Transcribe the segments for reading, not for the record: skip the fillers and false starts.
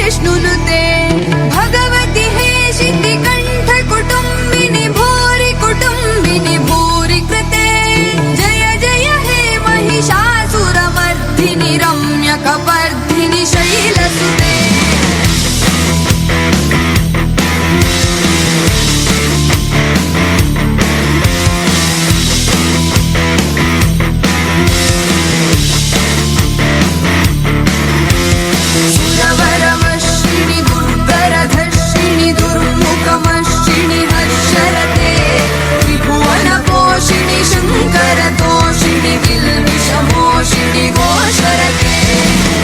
जिष्णुनुते भगवति हेशिति कंठ कुटुंबिनि भूरि कृते जय जय हे महिषासुरमर्दिनि रम्यकपर्दिनि शैलसुते शंकरतोषिणि विल्विषमोषिणि घोषरते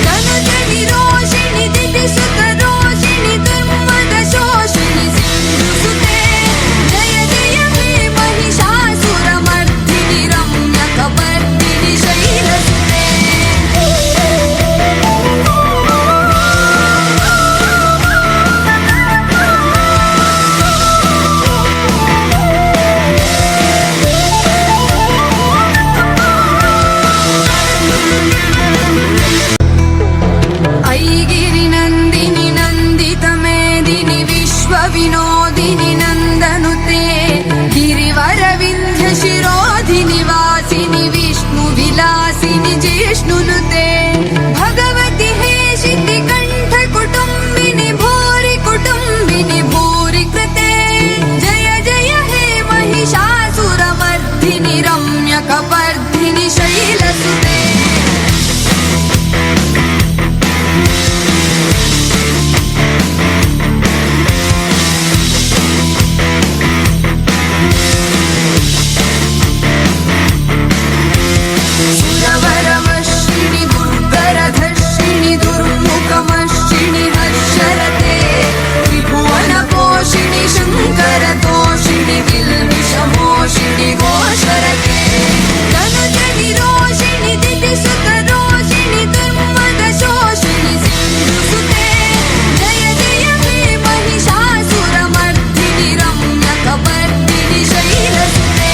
तनुजनि रोषिणि दितिसुतरोषिणि दुर्मदशोषिणि सिन्धुसुते जय जय हे महिषासुरमर्दिनि रम्यकपर्दिनि शैलसुते ऐगिरिनन्दिनि नन्दितमेदिनि विश्वविनोदिनि नन्दनुते गिरिवरविन्ध्यशिरोधिनि वासिनि विष्णुविलासिनि जिष्णुनुते भगवति हेशिति कंठ कुटुंबिनि भूरि कृते जय जय हे महिषासुरमर्दिनि रम्यकपर्दिनि शैलसुते शंकरतोषिणि विल्विषमोषिणि घोषरते तनुजनि रोषिणि दितिसुतरोषिणि दुर्मदशोषिणि सिन्धुसुते जय जय हे महिषासुरमर्दिनि रम्यकपर्दिनि शैलसुते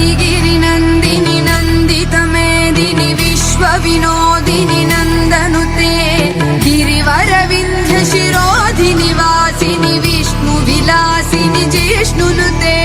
ऐगिरिनन्दिनि नन्दितमेदिनि विश्वविनोदिनि नन्दनुते गिरिवरविन्ध्यशिरोधिनि वासिनि विष्णुविलासिनि जिष्णुनुते